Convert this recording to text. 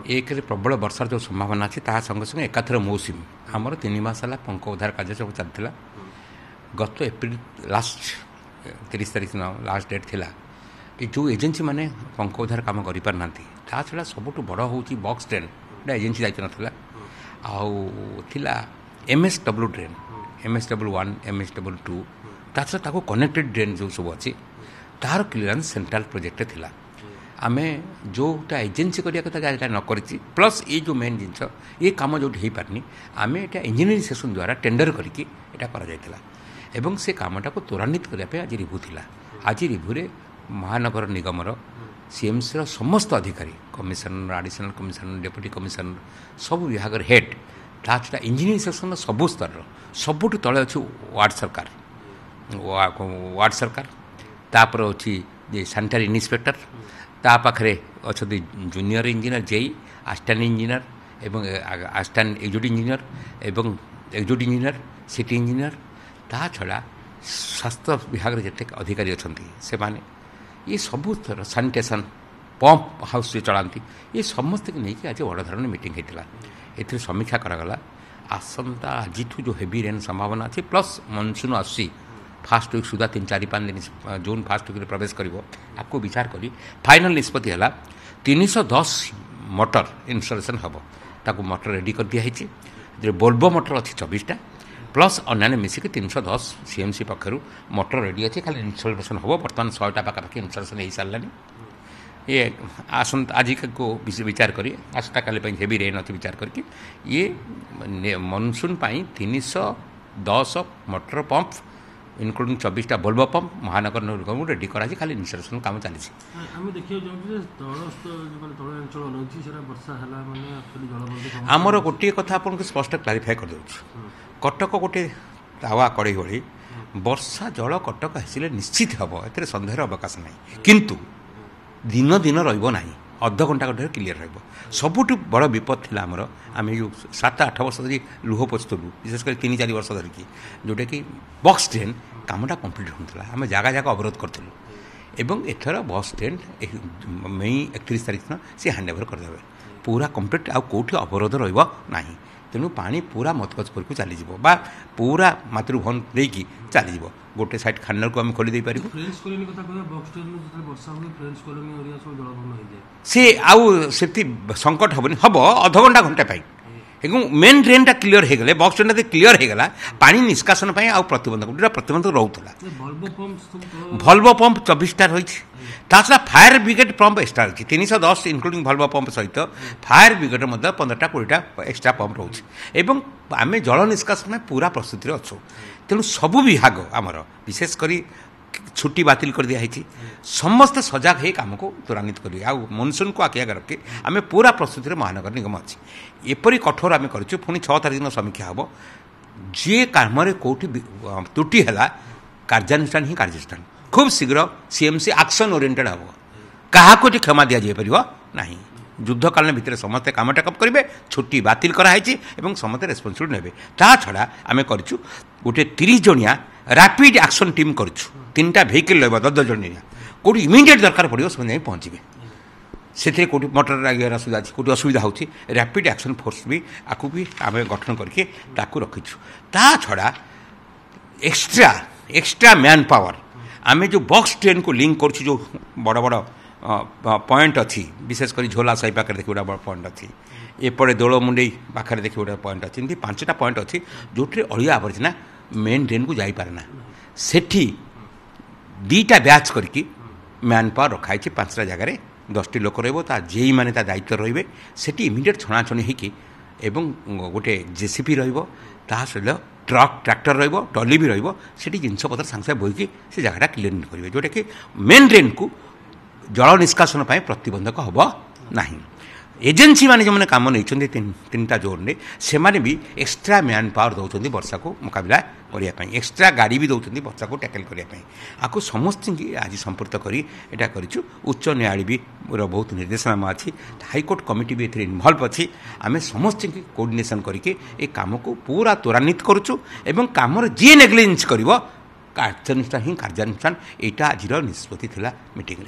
एक प्रबल वर्षार जो संभावना अच्छी ता संगे संगे एकाथर मौसुमी आमर 3 मास है पंख उद्धार कार्य सब चलता गत एप्रिल लास्ट 30 तारीख दिन लास्ट डेट थिला जो एजेन्सी मैंने पंख उद्धार कम करना ता छड़ा सबुठ बड़ हूँ बॉक्स ट्रेन एजेन्सी दायित्व नाला आउला MSW ट्रेन MSW1 MSW2 ता छड़ा कनेक्टेड ट्रेन जो सब अच्छी तार क्लीयरेंस सेंट्रल प्रोजेक्ट थिला आमे जोटा एजेन्सी करिया कथा जाटा न करिछि प्लस ये जो मेन जिनस ये काम जो हो पारनी आमे एटा इंजीनियरिंग सेक्शन द्वारा टेंडर करके एटा करा जायतिला एवं से कामटा को त्वरान्वित करने पे आज रिव्यू थिला आज रिव्यू रे महानगर निगमर सीएमसी समस्त अधिकारी commissioner additional commissioner deputy commissioner सब विभाग हेड ताछटा इंजीनियरिंग सेक्शन सब स्तर सबुठ तले अच्छी वार्ड सरकार तापर अच्छी सैनिटरी इन्स्पेक्टर ता पाखरे अच्छा junior engineer JE assistant engineer एवं असिस्टेंट एक्जिक्यूटिव इंजीनियर एवं एक्जिक्यूटिव इंजीनियर सिटी इंजीनियर ता छड़ा स्वास्थ्य विभाग जिते अधिकारी अच्छा से माने ये सबू थर सानिटेशन पंप हाउस चलाती ये समस्त नहीं आज बड़ धरण मीटिंग होता ये समीक्षा करागला आसंता आज जो हेवी रेन संभावना अच्छी प्लस मनसून आसी फास्ट वीक सुधा 3-4-5 दिन जून फास्ट वीक प्रवेश आपको विचार करी फाइनल निष्पत्ति है 310 मोटर इनस्टलेशन हम ताकू मोटर रेडी कर दिखाई बोल्बो मोटर अच्छी 24टा प्लस अन्य मिसिक 310 सीएमसी पक्षर मोटर रेडी अच्छी खाली इनस्टलेशन हम बर्तमान 100टा पाखापाखि इनस्टलेशन हो सारे ये आसंता आज को विचार करी आसता काली हेवी रेन अच्छी विचार करके ये मनसून 310 मोटर पंप इनक्लूडिंग 24टा बोल्बो पंप महानगर निगम रेडी करा खाली इनस्टलेशन काम चली आमर गोटे कथा आपको स्पष्ट क्लारिफाई कर दूँ कटक गोटे तावा कड़े भली वर्षा जल कटक आसले निश्चित हम ए सन्देह अवकाश ना किंतु दिन दिन रहा अध घंटा घंटे क्लीयर सबुठ बड़ विपद थी आमर आम जो 7-8 वर्ष धरी लुह पोछलु विशेषकर 3-4 वर्ष धरिकी जोटा कि बक्स ट्रेन कामटा कम्प्लीट होता आम जगह जगह अवरोध करूँ एवं एथर बस ट्रेन मई 31 तारीख दिन सी हैंड ओवर करदे पूरा कम्प्लीट आउ कौटी अवरोध रहा तेणु पानी पूरा मतगज करके चलीज पूरा मातृभवन देकी चलीज गोटे साइड खान्नर को आम खोली दे पार सी आउ से संकट हेनी हम अध घंटा घंटा मेन ड्रेनटा क्लीयर हो गले बक्स ट्रेन क्लीयर हो गला पानी निष्कासन आउ प्रतिबंधक प्रतिबंधक रोला भल्वो पंप 24टा रही छड़ा फायर ब्रिगेड पंप एक्सट्रा अच्छी 310 इनक्लूडिंग भल्वो पंप सहित फायर ब्रिगेड 15टा-20टा एक्सट्रा पंप रोचे एवं आम जल निष्कासन पूरा प्रस्तुति अच्छु तेणु सबू विभाग आमर विशेषकर छुट्टी बातिल कर दिखाई समस्ते सजग हो कम को त्वरान्वित करेंगे आ मनसून को आखि आगे रखी आम पूरा प्रस्तुति महानगर निगम अच्छी एपरी कठोर आम कर 6 तारीख दिन समीक्षा हम जी कम कौटी त्रुटि है कार्यानुष्ठान ही कार्यानुष्ठान खूब शीघ्र सीएमसी एक्शन ओरिएंटेड हम क्या क्षमा दि जापर ना युद्धकालीन भितर समस्ते काम टेकअप करेंगे छुट्टी बातिल कराई समस्ते रेस्पन्सिबिलिटी नेबे ता छड़ा आम कर गोटे 30 जनिया रैपिड एक्शन टीम कर 3टा भेहिकल रहा 10 जनिया कौटी इमिडिएट दरकार पड़ो से पहुँचे से कौटी मोटर असुविधा अच्छी कौटी असुविधा होती रैपिड एक्शन फोर्स भी आपको भी आम गठन करके रखीचु ता छड़ा एक्सट्रा मैन पावर आम जो बॉक्स ट्रेन को लिंक कर जो बड़ बड़ पॉइंट अच्छी विशेषकर झोला साई पाखे देखिए गोटे बड़ पॉइंट अच्छी एपटे दोलमुंडई पाखे देखिए गोटे पॉइंट अच्छी एमती 5टा पॉइंट अच्छी जो अलिया आवर्जना मेन ट्रेन को जापारे ना सेठी 2टा बैच करके मैन पावर रखाई 5टा जगार 10टी लोक रेई मैंने दायित्व रे से इमिडिएट छणाछणी होगी गोटे जेसीपी रहा सहित ट्रक ट्रैक्टर रॉली भी रही जिनपतर सागे बोईकी से जगह क्लीयर करेंगे जोटा कि मेन ट्रेन को जल निष्कासन प्रतिबंधक हम ना एजेन्सी मैंने जो मैंने कम नहीं 3टा जोन में से भी एक्सट्रा मैन पावर दौरान वर्षा को मुकाबला करने एक्सट्रा गाड़ी भी दौरान वर्षा को टैकल करने आपको समस्त आज संपर्क करी एटा करूँ उच्च न्यायालय भी बहुत निर्देशनामा अच्छी हाईकोर्ट कमिटी भी ए इनवल्व अच्छी आम समस्त कोऑर्डिनेशन करके ये कम को पूरा त्वरान्वित करुचु एवं कमर जी नेग्लिजेंस कर कार्यानुष्ठान ही कार्यानुष्ठान यहाँ आज निष्पत्ति मीटिंग।